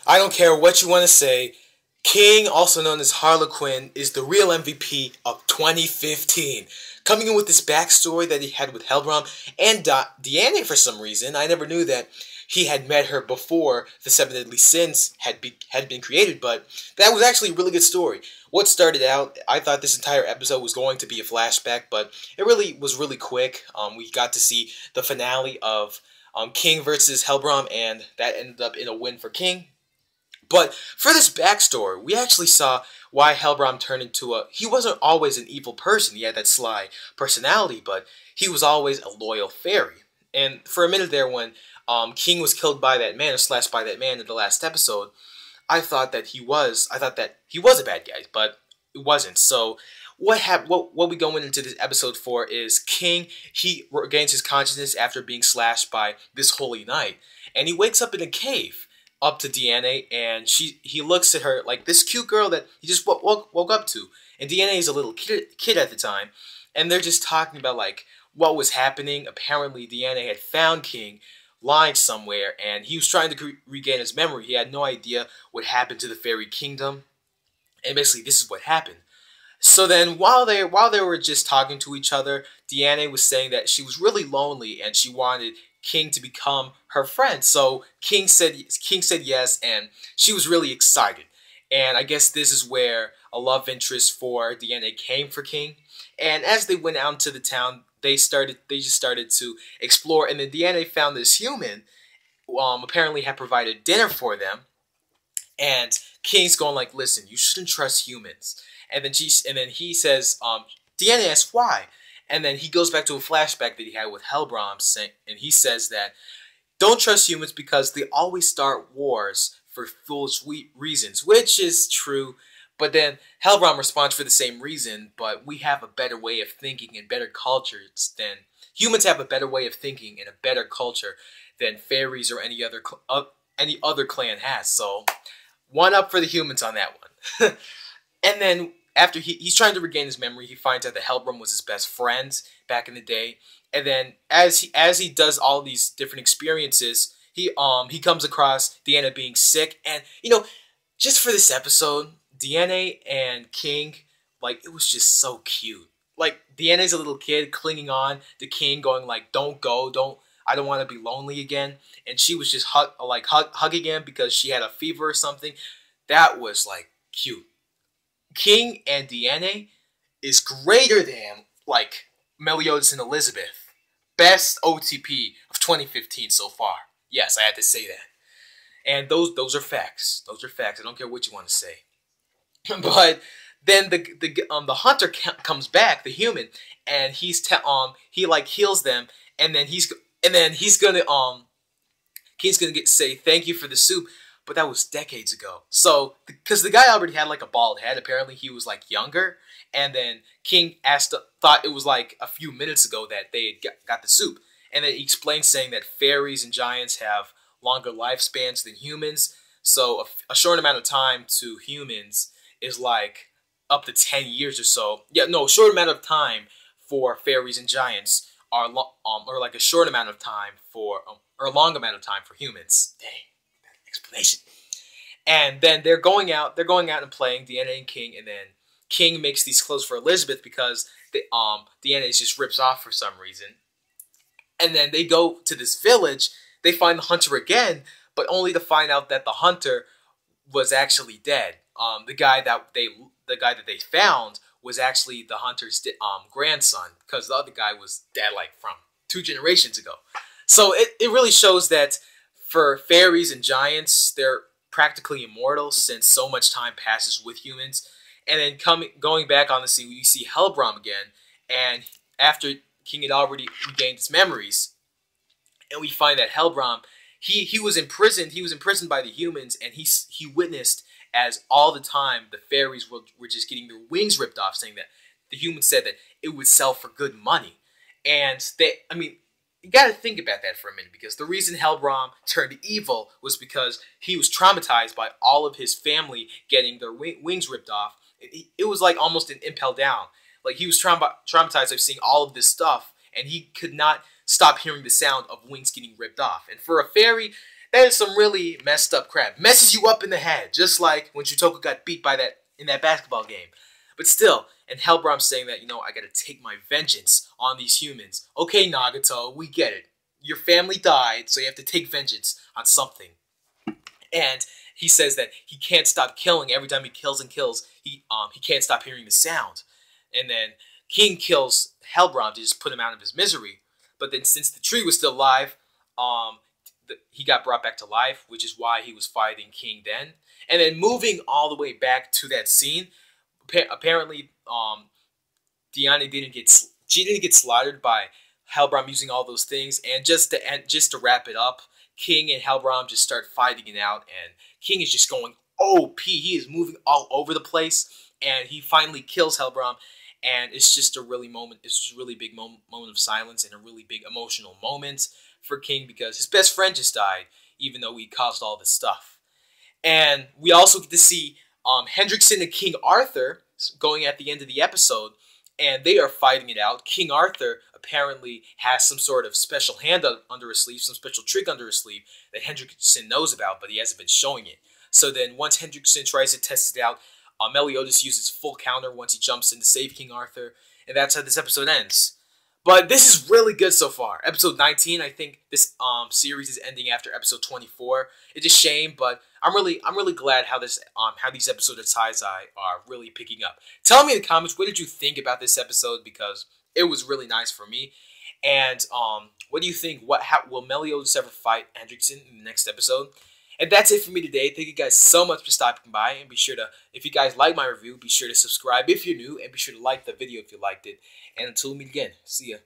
I don't care what you want to say. King, also known as Harlequin, is the real MVP of 2015. Coming in with this backstory that he had with Helbram and Diane for some reason. I never knew that he had met her before the Seven Deadly Sins had been created, but that was actually a really good story. What started out, I thought this entire episode was going to be a flashback, but it really was really quick. We got to see the finale of King versus Helbram, and that ended up in a win for King. But for this backstory, we actually saw why Helbram turned into he wasn't always an evil person. He had that sly personality, but he was always a loyal fairy. And for a minute there, when King was killed by that man, or slashed by that man in the last episode, I thought that he was a bad guy, but it wasn't. So what we going into this episode for is King, he regains his consciousness after being slashed by this holy knight, and he wakes up in a cave up to Diane, and he looks at her like this cute girl that he just woke up to, and Diane is a little kid at the time, and they're just talking about like what was happening. Apparently Diane had found King lying somewhere, and he was trying to regain his memory. He had no idea what happened to the fairy kingdom, and basically this is what happened. So then while they were just talking to each other, Diane was saying that she was really lonely and she wanted King to become her friend. So King said yes, and she was really excited. And I guess this is where a love interest for Diane came for King. And as they went out into the town, they just started to explore, and then Diane found this human apparently had provided dinner for them. And King's going like, "Listen, you shouldn't trust humans." And then he says, Diane asks why. And then he goes back to a flashback that he had with Helbram, and he says that don't trust humans because they always start wars for foolish reasons, which is true. But then Helbram responds for the same reason, but we have a better way of thinking and better cultures than humans have a better way of thinking and a better culture than fairies or any other clan has. So one up for the humans on that one. And then after he's trying to regain his memory, he finds out that Helbram was his best friend back in the day. And then as he does all these different experiences, he comes across Diane being sick. And just for this episode, Diane and King, like, it was just so cute. Like, Diane's a little kid clinging on to King, going like, "Don't go, I don't want to be lonely again." And she was just hugging him because she had a fever or something. That was like cute. King and Diane is greater than like Meliodas and Elizabeth. Best OTP of 2015 so far. Yes, I had to say that. And those are facts. Those are facts. I don't care what you want to say. But then the hunter comes back, the human, and he like heals them, and then he's gonna say thank you for the soup. But that was decades ago. So, because the guy already had like a bald head, apparently he was like younger. And then King thought it was like a few minutes ago that they had got the soup. And then he explained saying that fairies and giants have longer lifespans than humans. So a short amount of time to humans is like up to 10 years or so. Yeah, no, short amount of time for fairies and giants are or like a short amount of time for or a long amount of time for humans. Dang. Explanation. And then they're going out and playing, Diane and King, and then King makes these clothes for Elizabeth because Diane just rips off for some reason. And then they go to this village, they find the hunter again, but only to find out that the hunter was actually dead. The guy that they found was actually the hunter's grandson, because the other guy was dead like from 2 generations ago. So it really shows that for fairies and giants, they're practically immortal since so much time passes with humans. And then going back on the scene, we see Helbram again, and after King had already regained his memories, and we find that Helbram, he was imprisoned. He was imprisoned by the humans, and he witnessed as all the time the fairies were just getting their wings ripped off, saying that the humans said that it would sell for good money. And you gotta think about that for a minute, because the reason Helbram turned evil was because he was traumatized by all of his family getting their wings ripped off. It was like almost an impel down. Like, he was traumatized of seeing all of this stuff, and he could not stop hearing the sound of wings getting ripped off. And for a fairy, That is some really messed up crap. Messes you up in the head, just like when Shutoku got beat by that in that basketball game. But still, and Helbram saying that, I gotta take my vengeance on these humans. Okay, Nagato, we get it. Your family died, so you have to take vengeance on something. And he says that he can't stop killing. Every time he kills and kills, he can't stop hearing the sound. And then King kills Helbram to just put him out of his misery. But then since the tree was still alive, he got brought back to life, which is why he was fighting King then. And then moving all the way back to that scene, apparently Diane didn't get slaughtered by Helbram using all those things. And just to wrap it up, King and Helbram just start fighting it out, and King is just going OP. He is moving all over the place, and he finally kills Helbram. And it's just a really big moment of silence and a really big emotional moment for King because his best friend just died, even though he caused all this stuff. And we also get to see Hendrickson and King Arthur going at the end of the episode, and they are fighting it out. King Arthur apparently has some sort of special hand under his sleeve, some special trick under his sleeve that Hendrickson knows about, but he hasn't been showing it. So then once Hendrickson tries to test it out, Meliodas uses full counter once he jumps in to save King Arthur, and that's how this episode ends. But this is really good so far. Episode 19, I think this series is ending after episode 24. It's a shame, but I'm really glad how these episodes of Taizai are really picking up. Tell me in the comments, what did you think about this episode, because it was really nice for me. And what do you think? Will Meliodas ever fight Hendrickson in the next episode? And that's it for me today. Thank you guys so much for stopping by. And be sure to, if you guys like my review, be sure to subscribe if you're new. And be sure to like the video if you liked it. And until we meet again, see ya.